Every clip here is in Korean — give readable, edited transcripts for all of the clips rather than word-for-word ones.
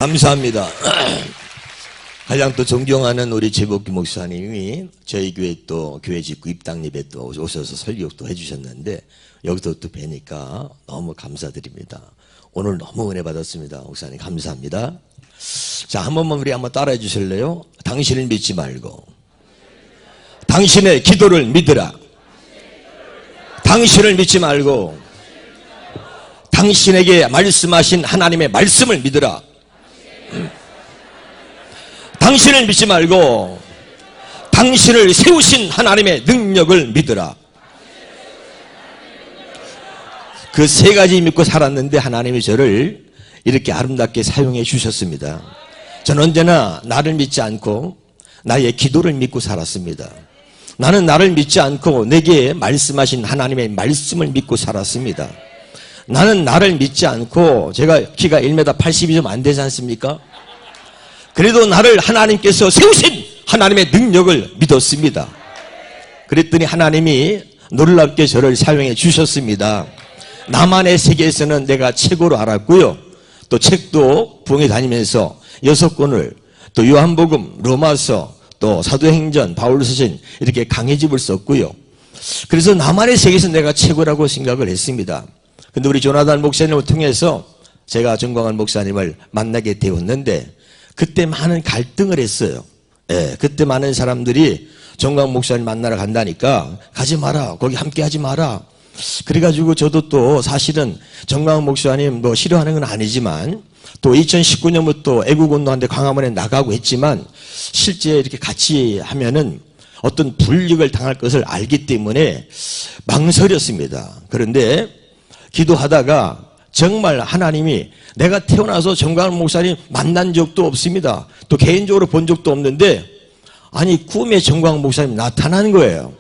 감사합니다. 가장 또 존경하는 우리 재복기 목사님이 저희 교회 또 교회 짓고 입당 예배 또 오셔서 설교도 해주셨는데 여기서 또 뵈니까 너무 감사드립니다. 오늘 너무 은혜 받았습니다. 목사님 감사합니다. 자, 한 번만 우리 한번 따라해 주실래요? 당신을 믿지 말고 당신의 기도를 믿으라. 당신을 믿지 말고 당신에게 말씀하신 하나님의 말씀을 믿으라. 당신을 믿지 말고 당신을 세우신 하나님의 능력을 믿으라. 그 세 가지 믿고 살았는데 하나님이 저를 이렇게 아름답게 사용해 주셨습니다. 저는 언제나 나를 믿지 않고 나의 기도를 믿고 살았습니다. 나는 나를 믿지 않고 내게 말씀하신 하나님의 말씀을 믿고 살았습니다. 나는 나를 믿지 않고 제가 키가 1m 80이 좀 안 되지 않습니까? 그래도 나를 하나님께서 세우신 하나님의 능력을 믿었습니다. 그랬더니 하나님이 놀랍게 저를 사용해 주셨습니다. 나만의 세계에서는 내가 최고로 알았고요. 또 책도 부흥회 다니면서 6권을 또 요한복음, 로마서, 또 사도행전, 바울서신 이렇게 강해집을 썼고요. 그래서 나만의 세계에서 내가 최고라고 생각을 했습니다. 근데 우리 조나단 목사님을 통해서 제가 정광환 목사님을 만나게 되었는데 그때 많은 갈등을 했어요. 예, 그때 많은 사람들이 정광환 목사님 만나러 간다니까 가지 마라, 거기 함께 하지 마라. 그래가지고 저도 또 사실은 정광환 목사님 뭐 싫어하는 건 아니지만 또 2019년부터 애국운동하는데 광화문에 나가고 했지만 실제 이렇게 같이 하면은 어떤 불이익을 당할 것을 알기 때문에 망설였습니다. 그런데 기도하다가 정말 하나님이 내가 태어나서 정광환 목사님 만난 적도 없습니다. 또 개인적으로 본 적도 없는데 아니 꿈에 정광환 목사님 나타나는 거예요.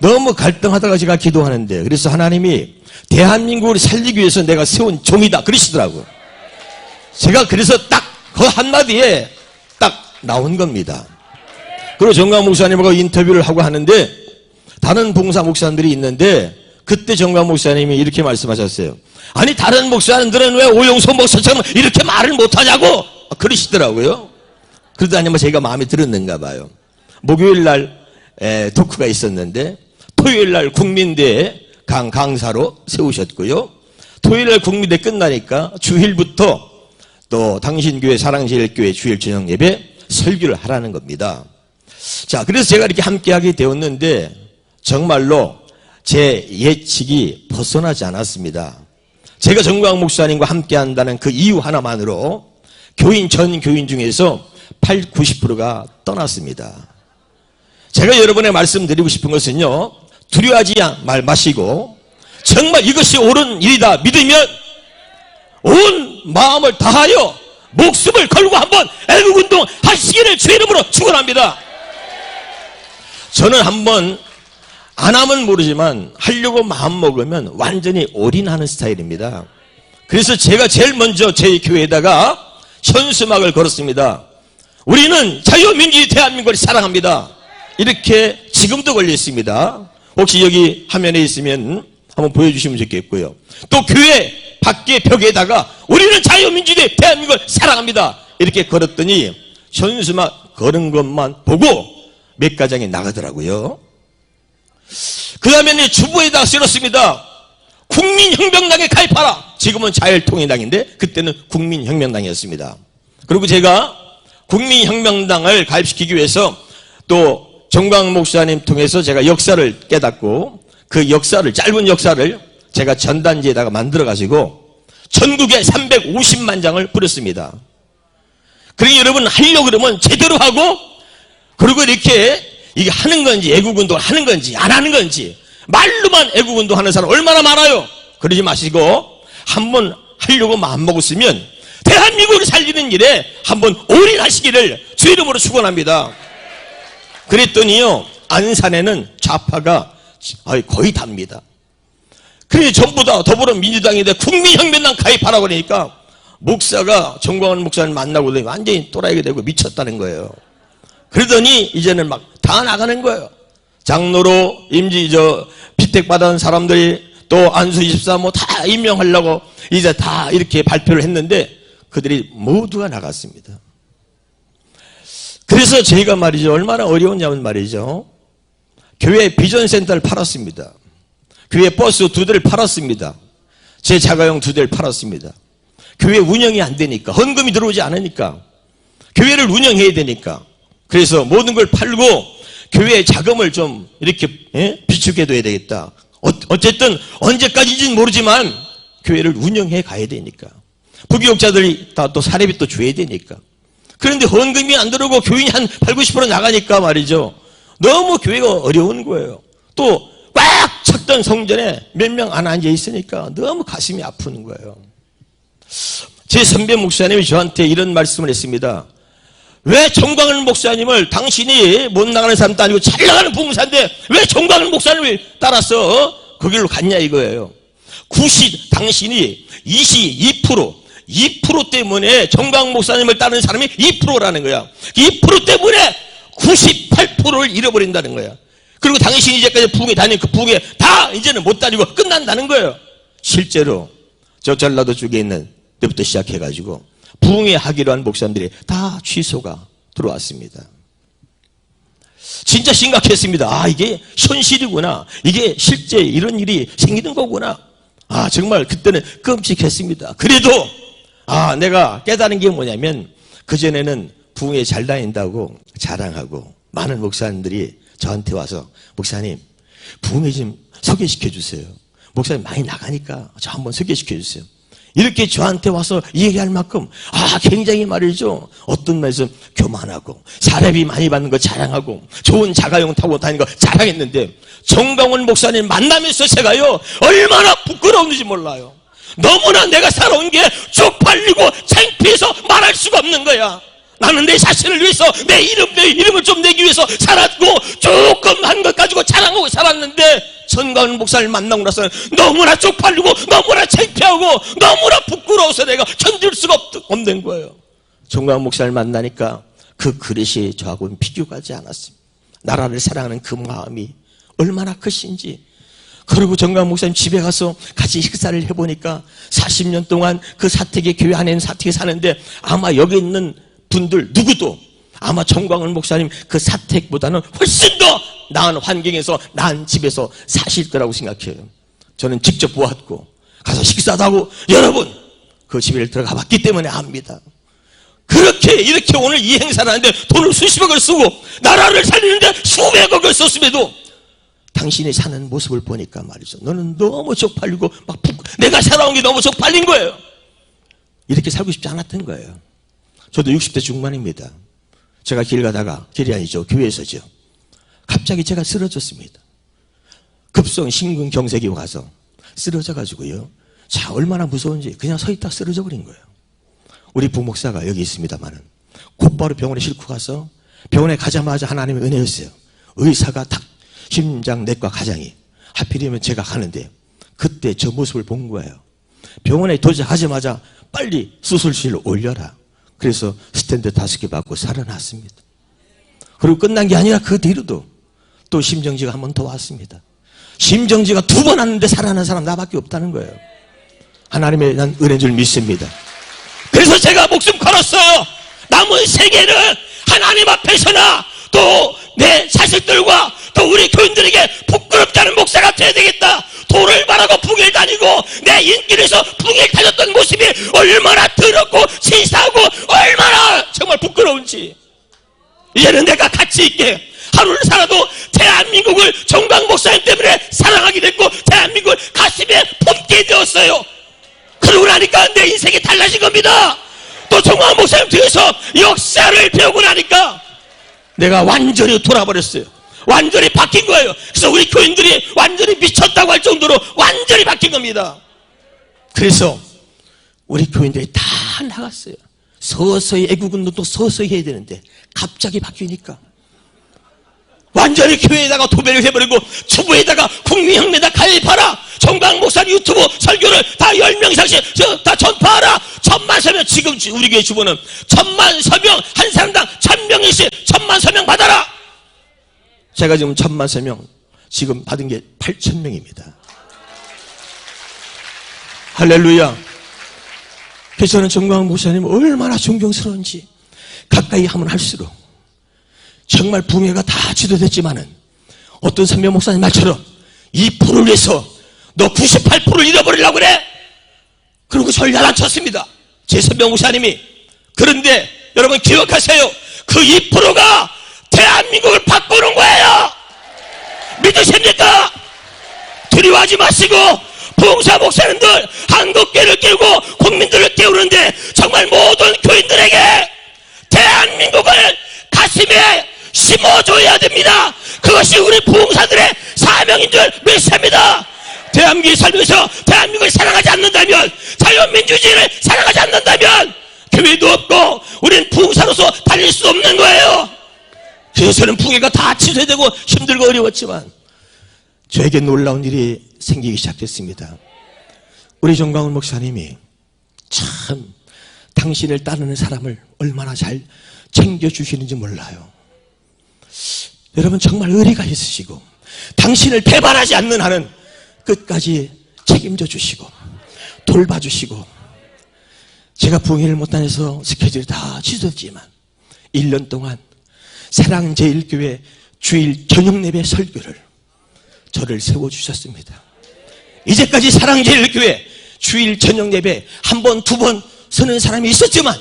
너무 갈등하다가 제가 기도하는데 그래서 하나님이 대한민국을 살리기 위해서 내가 세운 종이다 그러시더라고요. 제가 그래서 딱 그 한마디에 딱 나온 겁니다. 그리고 정광환 목사님하고 인터뷰를 하고 하는데 다른 봉사 목사님들이 있는데 그때 정광환 목사님이 이렇게 말씀하셨어요. 아니 다른 목사님들은 왜 오영소 목사처럼 이렇게 말을 못하냐고 그러시더라고요. 그러다니 뭐 제가 마음에 들었는가 봐요. 목요일 날 토크가 있었는데 토요일 날 국민대에 강사로 세우셨고요. 토요일 날 국민대 끝나니까 주일부터 또 당신교회 사랑제일교회 주일 저녁 예배 설교를 하라는 겁니다. 자, 그래서 제가 이렇게 함께하게 되었는데 정말로 제 예측이 벗어나지 않았습니다. 제가 정광환 목사님과 함께 한다는 그 이유 하나만으로 전 교인 중에서 80~90%가 떠났습니다. 제가 여러분에 말씀드리고 싶은 것은요, 두려워하지 마시고 정말 이것이 옳은 일이다 믿으면 온 마음을 다하여 목숨을 걸고 한번 애국운동 하시기를 주의 이름으로 축원합니다. 저는 한번 안 하면 모르지만 하려고 마음먹으면 완전히 올인하는 스타일입니다. 그래서 제가 제일 먼저 제 교회에다가 현수막을 걸었습니다. 우리는 자유민주주의 대한민국을 사랑합니다. 이렇게 지금도 걸려 있습니다. 혹시 여기 화면에 있으면 한번 보여주시면 좋겠고요. 또 교회 밖에 벽에다가 우리는 자유민주주의 대한민국을 사랑합니다. 이렇게 걸었더니 현수막 걸은 것만 보고 몇 가정이 나가더라고요. 그 다음에 주부에다 쓰였습니다. 국민혁명당에 가입하라. 지금은 자율통일당인데 그때는 국민혁명당이었습니다. 그리고 제가 국민혁명당을 가입시키기 위해서 또 정광환 목사님 통해서 제가 역사를 깨닫고 그 역사를 짧은 역사를 제가 전단지에다가 만들어가지고 전국에 350만 장을 뿌렸습니다. 그러니 여러분 하려고 그러면 제대로 하고 그리고 이렇게 이게 하는 건지 애국운동을 하는 건지 안 하는 건지 말로만 애국운동 하는 사람 얼마나 많아요. 그러지 마시고 한번 하려고 마음먹었으면 대한민국을 살리는 일에 한번 올인하시기를 주의 이름으로 축원합니다. 그랬더니요 안산에는 좌파가 거의 답니다. 그래 전부 다 더불어민주당인데 국민혁명당 가입하라고 그러니까 목사가 정광환 목사를 만나고 완전히 또라이가 되고 미쳤다는 거예요. 그러더니 이제는 막 다 나가는 거예요. 장로로 피택받은 사람들이 또 안수24 뭐 다 임명하려고 이제 다 이렇게 발표를 했는데 그들이 모두가 나갔습니다. 그래서 저희가 말이죠, 얼마나 어려웠냐면 말이죠, 교회 비전센터를 팔았습니다. 교회 버스 2대를 팔았습니다. 제 자가용 2대를 팔았습니다. 교회 운영이 안 되니까, 헌금이 들어오지 않으니까, 교회를 운영해야 되니까, 그래서 모든 걸 팔고 교회의 자금을 좀 이렇게 비축해둬야 되겠다. 어쨌든 언제까지인지는 모르지만 교회를 운영해 가야 되니까, 부교육자들이 다 또 사례비 또 줘야 되니까. 그런데 헌금이 안 들어오고 교인이 한 80, 90% 나가니까 말이죠, 너무 교회가 어려운 거예요. 또 꽉 찼던 성전에 몇 명 안 앉아 있으니까 너무 가슴이 아픈 거예요. 제 선배 목사님이 저한테 이런 말씀을 했습니다. 왜 정광훈 목사님을, 당신이 못 나가는 사람도 아니고 잘 나가는 부흥사인데 왜 정광훈 목사님을 따라서 거기로 갔냐 이거예요. 당신이 2% 때문에 정광훈 목사님을 따르는 사람이 2%라는 거야. 2% 때문에 98%를 잃어버린다는 거야. 그리고 당신이 이제까지 부흥에 다닌 그 부흥에 다 이제는 못 다니고 끝난다는 거예요. 실제로 저 전라도 쪽에 있는 때부터 시작해가지고 부흥회 하기로 한 목사님들이 다 취소가 들어왔습니다. 진짜 심각했습니다. 아, 이게 현실이구나. 이게 실제 이런 일이 생기는 거구나. 아, 정말 그때는 끔찍했습니다. 그래도 내가 깨달은 게 뭐냐면, 그전에는 부흥회 잘 다닌다고 자랑하고 많은 목사님들이 저한테 와서, 목사님 부흥회 좀 소개시켜 주세요. 목사님 많이 나가니까 저 한번 소개시켜 주세요. 이렇게 저한테 와서 얘기할 만큼 굉장히 말이죠, 어떤 면에서 교만하고 사례비 많이 받는 거 자랑하고 좋은 자가용 타고 다니는 거 자랑했는데, 정광훈 목사님 만나면서 제가요 얼마나 부끄러운지 몰라요. 너무나 내가 살아온 게 쪽팔리고 창피해서 말할 수가 없는 거야. 나는 내 자신을 위해서 내 이름을 좀 내기 위해서 살았고 조금 한 것 가지고 자랑하고 살았는데, 정광훈 목사를 만나고 나서는 너무나 쪽팔리고 너무나 창피하고 너무나 부끄러워서 내가 견딜 수가 없는 거예요. 정광훈 목사를 만나니까 그 그릇이 저하고는 비교하지 않았습니다. 나라를 사랑하는 그 마음이 얼마나 크신지. 그리고 정광훈 목사님 집에 가서 같이 식사를 해보니까 40년 동안 그 사택에, 교회 안에 있는 사택에 사는데 아마 여기 있는 분들 누구도 아마 정광훈 목사님 그 사택보다는 훨씬 더 나은 환경에서, 나은 집에서 사실 거라고 생각해요. 저는 직접 보았고 가서 식사도 하고 여러분 그 집에 들어가 봤기 때문에 압니다. 이렇게 오늘 이 행사를 하는데 돈을 수십억을 쓰고 나라를 살리는데 수백억을 썼음에도 당신이 사는 모습을 보니까 말이죠, 너는 너무 쪽팔리고 내가 살아온 게 너무 쪽팔린 거예요. 이렇게 살고 싶지 않았던 거예요. 저도 60대 중반입니다. 제가 길 가다가, 길이 아니죠, 교회에서죠, 갑자기 제가 쓰러졌습니다. 급성 심근경색이 와서 쓰러져가지고요, 자, 얼마나 무서운지 그냥 서 있다 쓰러져 버린 거예요. 우리 부목사가 여기 있습니다만은 곧바로 병원에 싣고 가서, 병원에 가자마자 하나님의 은혜였어요. 의사가 딱 심장내과 과장이, 하필이면 제가 가는데 그때 저 모습을 본 거예요. 병원에 도착하자마자 빨리 수술실로 올려라. 그래서 스탠드 5개 받고 살아났습니다. 그리고 끝난 게 아니라 그 뒤로도 또 심정지가 한 번 더 왔습니다. 심정지가 2번 왔는데 살아난 사람 나밖에 없다는 거예요. 하나님의 난 은혜인 줄 믿습니다. 그래서 제가 목숨 걸었어요. 남은 세계는 하나님 앞에서나 또 내 자식들과 또 우리 교인들에게 부끄럽지 않은 목사가 돼야 되겠다. 돈을 말하고 부흥회를 다니고 내 인기를 위해서 부흥회를 다녔던 모습이 얼마나 더럽고 치사하고 얼마나 정말 부끄러운지, 이제는 내가 가치 있게 하루를 살아도 대한민국을 정광훈 목사님 때문에 사랑하게 됐고 대한민국을 가슴에 품게 되었어요. 그러고 나니까 내 인생이 달라진 겁니다. 또 정광훈 목사님 뒤에서 역사를 배우고 나니까 내가 완전히 돌아버렸어요. 완전히 바뀐 거예요. 그래서 우리 교인들이 완전히 미쳤다고 할 정도로 완전히 바뀐 겁니다. 그래서 우리 교인들이 다 나갔어요. 서서히 애국운동도 서서히 해야 되는데 갑자기 바뀌니까 완전히 교회에다가 도배를 해버리고 주부에다가 국민혁명에다 가입하라. 정광훈 목사님 유튜브 설교를 다 10명 이상씩 다 전파하라. 1000만 서명, 지금 우리 교회 주부는 1000만 서명, 한 사람당 1000명씩 1000만 서명 받아라. 제가 지금 1000만 서명 지금 받은 게 8000명입니다. 할렐루야. 그래서 저는 정광훈 목사님 얼마나 존경스러운지 가까이 하면 할수록 정말 붕해가 다 지도됐지만은 어떤 선배 목사님 말처럼 2%를 위해서 너 98%를 잃어버리려고 그래? 그러고 저를 야단쳤습니다. 제 선배 목사님이. 그런데 여러분 기억하세요. 그 2%가 대한민국을 바꾸는 거예요. 믿으십니까? 두려워하지 마시고 부흥사 목사님들 한국교회를 깨우고 국민들을 깨우는데 정말 모든 교인들에게 대한민국을 가슴에 심어줘야 됩니다. 그것이 우리 부흥사들의 사명인 줄 믿습니다. 대한민국에 살면서 대한민국을 사랑하지 않는다면, 자유민주주의를 사랑하지 않는다면 교회도 없고 우리는 부흥사로서 달릴 수 없는 거예요. 그래서 저는 붕해가 다 취소되고 힘들고 어려웠지만 저에게 놀라운 일이 생기기 시작했습니다. 우리 정광훈 목사님이 참 당신을 따르는 사람을 얼마나 잘 챙겨주시는지 몰라요. 여러분 정말 의리가 있으시고 당신을 배반하지 않는 한은 끝까지 책임져 주시고 돌봐주시고, 제가 부흥회를 못 다녀서 스케줄이 다 취소됐지만 1년 동안 사랑제일교회 주일 저녁 예배 설교를 저를 세워주셨습니다. 이제까지 사랑제일교회 주일 저녁 예배 한 번, 두 번 서는 사람이 있었지만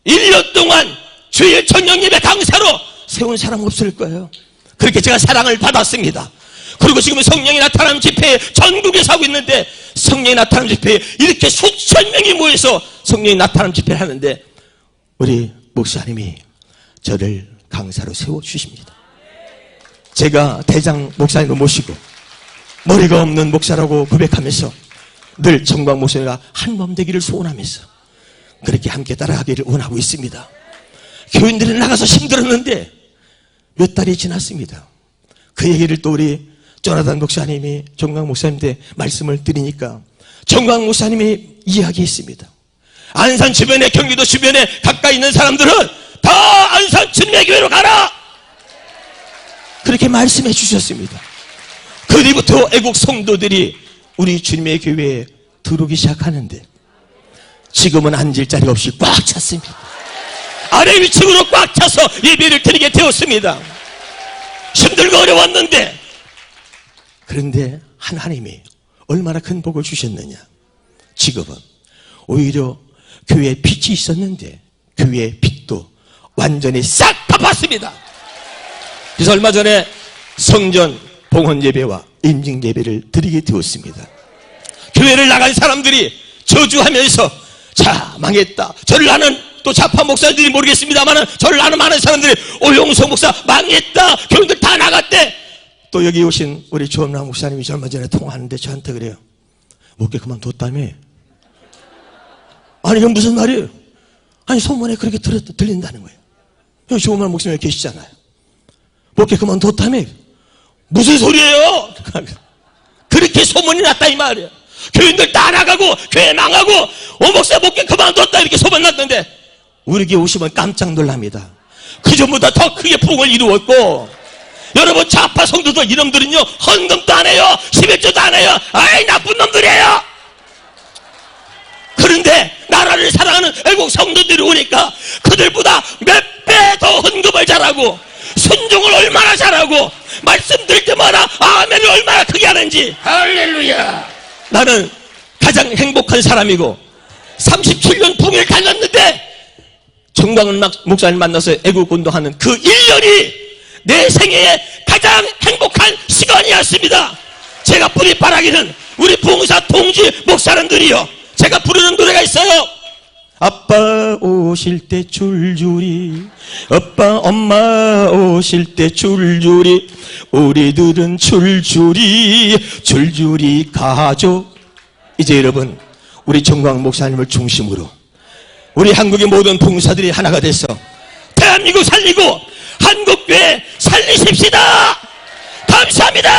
1년 동안 주일 저녁 예배 강사로 세운 사람 없을 거예요. 그렇게 제가 사랑을 받았습니다. 그리고 지금 성령이 나타나는 집회에 전국에서 하고 있는데, 성령이 나타나는 집회에 이렇게 수천 명이 모여서 성령이 나타나는 집회를 하는데 우리 목사님이 저를 강사로 세워주십니다. 제가 대장 목사님을 모시고 머리가 없는 목사라고 고백하면서 늘 정광 목사님과 한몸 되기를 소원하면서 그렇게 함께 따라가기를 원하고 있습니다. 교인들이 나가서 힘들었는데 몇 달이 지났습니다. 그 얘기를 또 우리 조나단 목사님이 정광 목사님한테 말씀을 드리니까 정광 목사님이 이야기했습니다. 안산 주변에, 경기도 주변에 가까이 있는 사람들은 다 안산 주님의 교회로 가라! 그렇게 말씀해 주셨습니다. 그 뒤부터 애국 성도들이 우리 주님의 교회에 들어오기 시작하는데 지금은 앉을 자리가 없이 꽉 찼습니다. 아래 위층으로 꽉 차서 예배를 드리게 되었습니다. 힘들고 어려웠는데, 그런데 하나님이 얼마나 큰 복을 주셨느냐. 지금은 오히려 교회에 빛이 있었는데 교회의 빛도 완전히 싹 갚았습니다. 그래서 얼마 전에 성전 봉헌 예배와 임직 예배를 드리게 되었습니다. 교회를 나간 사람들이 저주하면서 자 망했다, 저를 아는 또 좌파 목사들이 모르겠습니다만 저를 아는 많은 사람들이 오용석 목사 망했다, 교인들 다 나갔대. 또 여기 오신 우리 조엄남 목사님이 얼마 전에 통화하는데 저한테 그래요. 목회 그만뒀다며. 아니 이건 무슨 말이에요? 아니 소문에 그렇게 들린다는 거예요. 여기 조엄남 목사님 계시잖아요. 목회 그만뒀다며. 무슨 소리예요? 그렇게 소문이 났다 이 말이에요. 교인들 다 나가고 교회 망하고 오 목사 목회 그만뒀다 이렇게 소문 났는데 우리 교회 오시면 깜짝 놀랍니다. 그 전보다 더 크게 부흥을 이루었고, 여러분 좌파 성도들 이놈들은요 헌금도 안 해요, 11조도 안 해요. 아이 나쁜 놈들이에요. 그런데 나라를 사랑하는 애국 성도들이 오니까 그들보다 몇 배 더 헌금을 잘하고 순종을 얼마나 잘하고 말씀드릴 때마다 아멘을 얼마나 크게 하는지. 할렐루야. 나는 가장 행복한 사람이고 37년 붕을 달렸는데 정광훈 목사님 만나서 애국운동하는 그 1년이 내 생애의 가장 행복한 시간이었습니다. 제가 뿌리바라기는 우리 부흥사 동지 목사님들이요, 제가 부르는 노래가 있어요. 아빠 오실 때 줄줄이, 아빠 엄마 오실 때 줄줄이, 우리들은 줄줄이 가죠. 이제 여러분 우리 정광훈 목사님을 중심으로 우리 한국의 모든 부흥사들이 하나가 돼서 대한민국 살리고 한국교회 살리십시다. 감사합니다.